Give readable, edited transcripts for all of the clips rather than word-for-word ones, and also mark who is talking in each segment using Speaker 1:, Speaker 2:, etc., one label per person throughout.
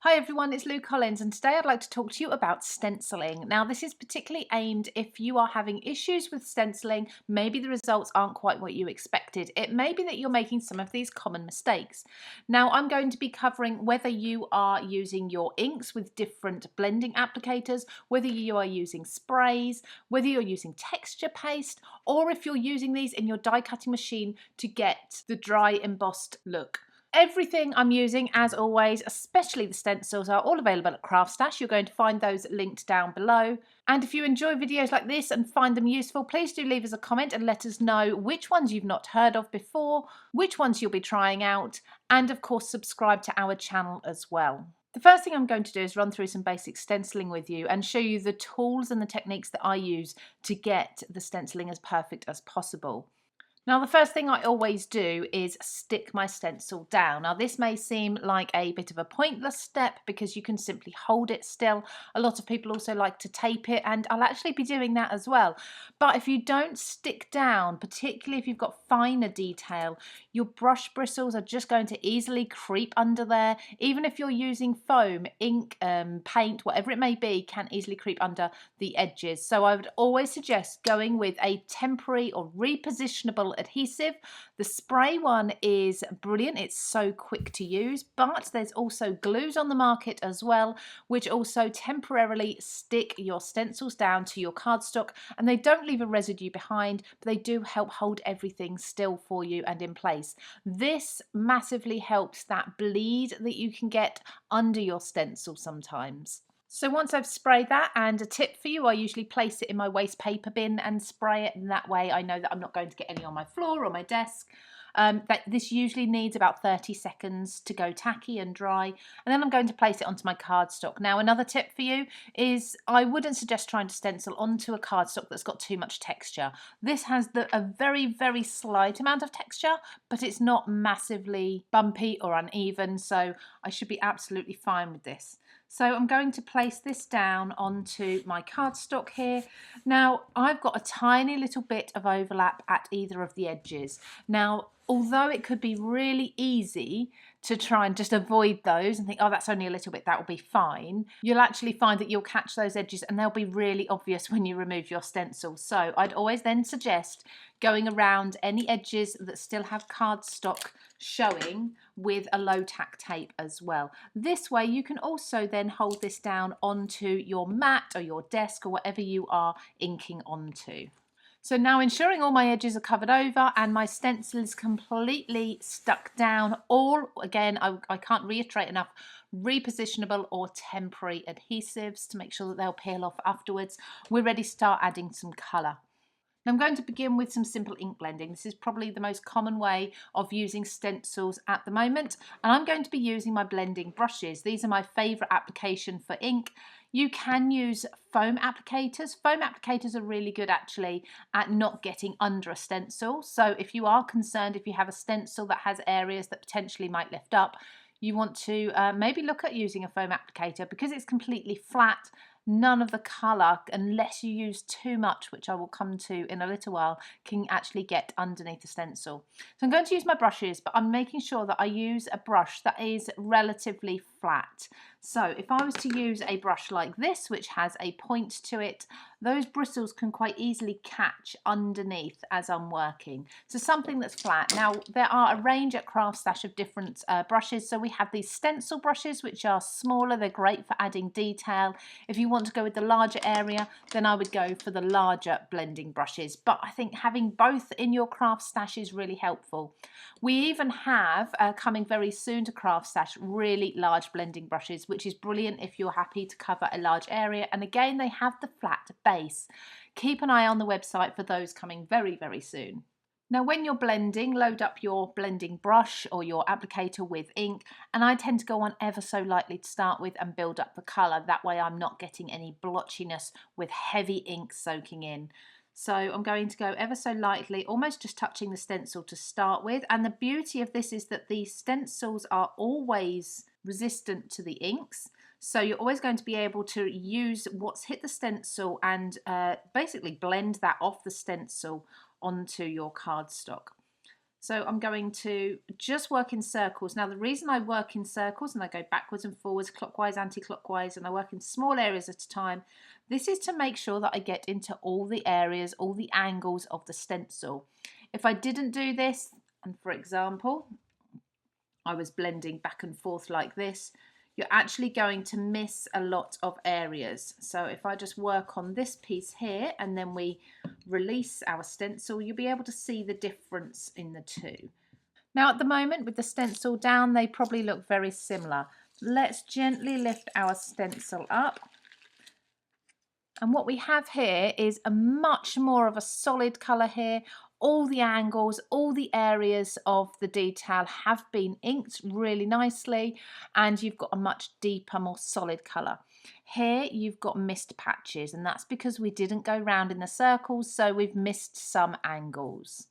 Speaker 1: Hi everyone, it's Lou Collins and today I'd like to talk to you about stenciling. Now this is particularly aimed if you are having issues with stenciling, maybe the results aren't quite what you expected. It may be that you're making some of these common mistakes. Now I'm going to be covering whether you are using your inks with different blending applicators, whether you are using sprays, whether you're using texture paste, or if you're using these in your die cutting machine to get the dry embossed look. Everything I'm using, as always, especially the stencils, are all available at CraftStash. You're going to find those linked down below. And if you enjoy videos like this and find them useful, please do leave us a comment and let us know which ones you've not heard of before, which ones you'll be trying out, and of course subscribe to our channel as well. The first thing I'm going to do is run through some basic stenciling with you and show you the tools and the techniques that I use to get the stenciling as perfect as possible. Now the first thing I always do is stick my stencil down. Now this may seem like a bit of a pointless step because you can simply hold it still. A lot of people also like to tape it and I'll actually be doing that as well. But if you don't stick down, particularly if you've got finer detail, your brush bristles are just going to easily creep under there. Even if you're using foam, ink, paint, whatever it may be, can easily creep under the edges. So I would always suggest going with a temporary or repositionable adhesive. The spray one is brilliant, it's so quick to use, but there's also glues on the market as well which also temporarily stick your stencils down to your cardstock, and they don't leave a residue behind, but they do help hold everything still for you and in place. This massively helps that bleed that you can get under your stencil sometimes. So once I've sprayed that, and a tip for you, I usually place it in my waste paper bin and spray it, and that way I know that I'm not going to get any on my floor or my desk. This usually needs about 30 seconds to go tacky and dry, and then I'm going to place it onto my cardstock. Now another tip for you is I wouldn't suggest trying to stencil onto a cardstock that's got too much texture. This has a very slight amount of texture, but it's not massively bumpy or uneven, so I should be absolutely fine with this. So I'm going to place this down onto my cardstock here. Now I've got a tiny little bit of overlap at either of the edges. Now although it could be really easy to try and just avoid those and think, oh, that's only a little bit, that will be fine, you'll actually find that you'll catch those edges and they'll be really obvious when you remove your stencil. So I'd always then suggest going around any edges that still have cardstock showing with a low tack tape as well. This way you can also then hold this down onto your mat or your desk or whatever you are inking onto. So now ensuring all my edges are covered over and my stencil is completely stuck down, all again, I can't reiterate enough, repositionable or temporary adhesives to make sure that they'll peel off afterwards. We're ready to start adding some colour. Now I'm going to begin with some simple ink blending. This is probably the most common way of using stencils at the moment, and I'm going to be using my blending brushes. These are my favourite application for ink. You can use foam applicators. Foam applicators are really good actually at not getting under a stencil. So if you are concerned, if you have a stencil that has areas that potentially might lift up, you want to maybe look at using a foam applicator because it's completely flat. None of the colour, unless you use too much, which I will come to in a little while, can actually get underneath the stencil. So I'm going to use my brushes, but I'm making sure that I use a brush that is relatively flat. So if I was to use a brush like this, which has a point to it, those bristles can quite easily catch underneath as I'm working. So something that's flat. Now there are a range at CraftStash of different brushes. So we have these stencil brushes, which are smaller. They're great for adding detail. If you want to go with the larger area, then I would go for the larger blending brushes. But I think having both in your CraftStash is really helpful. We even have, coming very soon to CraftStash, really large blending brushes, which is brilliant if you're happy to cover a large area. And again, they have the flat base. Keep an eye on the website for those coming very soon. Now when you're blending, load up your blending brush or your applicator with ink, and I tend to go on ever so lightly to start with and build up the colour. That way I'm not getting any blotchiness with heavy ink soaking in. So I'm going to go ever so lightly, almost just touching the stencil to start with. And the beauty of this is that the stencils are always resistant to the inks. So you're always going to be able to use what's hit the stencil and basically blend that off the stencil onto your cardstock. So I'm going to just work in circles. Now the reason I work in circles and I go backwards and forwards, clockwise, anti-clockwise, and I work in small areas at a time, this is to make sure that I get into all the areas, all the angles of the stencil. If I didn't do this, and for example, I was blending back and forth like this, you're actually going to miss a lot of areas. So if I just work on this piece here and then we release our stencil, you'll be able to see the difference in the two. Now at the moment with the stencil down, they probably look very similar. Let's gently lift our stencil up. And what we have here is a much more of a solid colour here. All the angles, all the areas of the detail have been inked really nicely, and you've got a much deeper, more solid colour. Here you've got missed patches, and that's because we didn't go round in the circles, so we've missed some angles.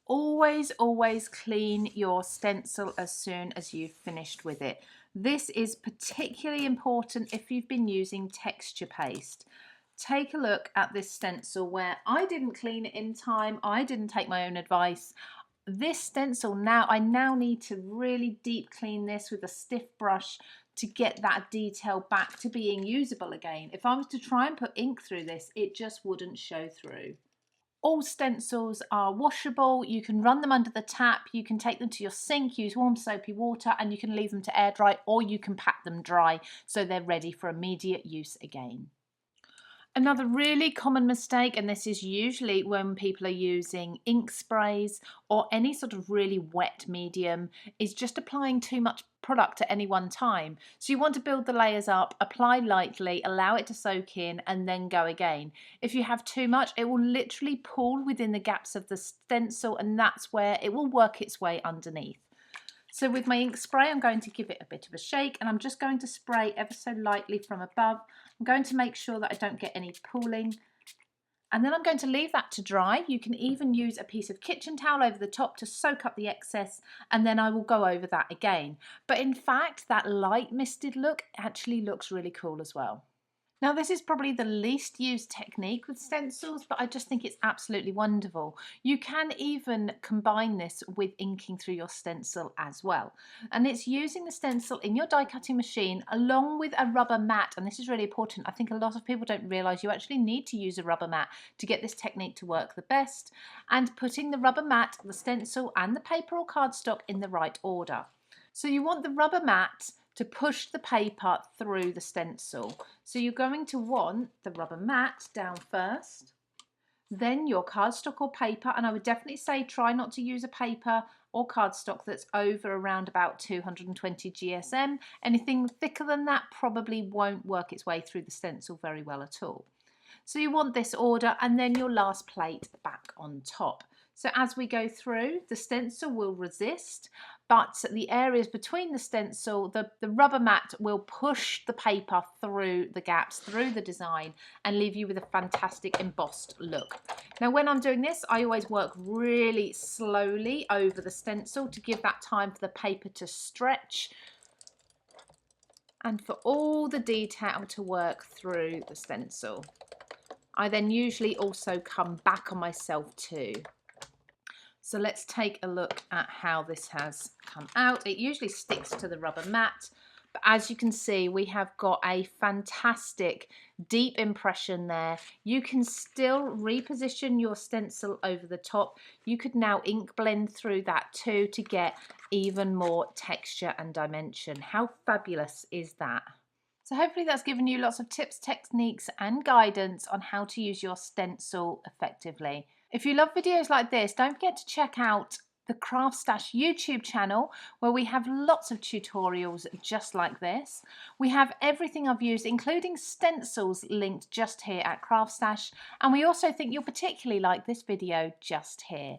Speaker 1: Always, always clean your stencil as soon as you've finished with it. This is particularly important if you've been using texture paste. Take a look at this stencil where I didn't clean it in time, I didn't take my own advice. This stencil now, I now need to really deep clean this with a stiff brush to get that detail back to being usable again. If I was to try and put ink through this, it just wouldn't show through. All stencils are washable. You can run them under the tap, you can take them to your sink, use warm soapy water, and you can leave them to air dry, or you can pat them dry so they're ready for immediate use again. Another really common mistake, and this is usually when people are using ink sprays or any sort of really wet medium, is just applying too much product at any one time. So you want to build the layers up, apply lightly, allow it to soak in, and then go again. If you have too much, it will literally pool within the gaps of the stencil, and that's where it will work its way underneath. So with my ink spray, I'm going to give it a bit of a shake, and I'm just going to spray ever so lightly from above. I'm going to make sure that I don't get any pooling. And then I'm going to leave that to dry. You can even use a piece of kitchen towel over the top to soak up the excess, and then I will go over that again. But in fact, that light misted look actually looks really cool as well. Now this is probably the least used technique with stencils, but I just think it's absolutely wonderful. You can even combine this with inking through your stencil as well. And it's using the stencil in your die cutting machine along with a rubber mat. And this is really important. I think a lot of people don't realise you actually need to use a rubber mat to get this technique to work the best. And putting the rubber mat, the stencil and the paper or cardstock in the right order. So you want the rubber mat to push the paper through the stencil. So you're going to want the rubber mat down first, then your cardstock or paper, and I would definitely say try not to use a paper or cardstock that's over around about 220 GSM. Anything thicker than that probably won't work its way through the stencil very well at all. So you want this order, and then your last plate back on top. So as we go through, the stencil will resist, but the areas between the stencil, the rubber mat will push the paper through the gaps, through the design, and leave you with a fantastic embossed look. Now when I'm doing this, I always work really slowly over the stencil to give that time for the paper to stretch and for all the detail to work through the stencil. I then usually also come back on myself too. So let's take a look at how this has come out. It usually sticks to the rubber mat, but as you can see, we have got a fantastic deep impression there. You can still reposition your stencil over the top. You could now ink blend through that too to get even more texture and dimension. How fabulous is that? So hopefully that's given you lots of tips, techniques and guidance on how to use your stencil effectively. If you love videos like this, don't forget to check out the CraftStash YouTube channel where we have lots of tutorials just like this. We have everything I've used, including stencils, linked just here at CraftStash, and we also think you'll particularly like this video just here.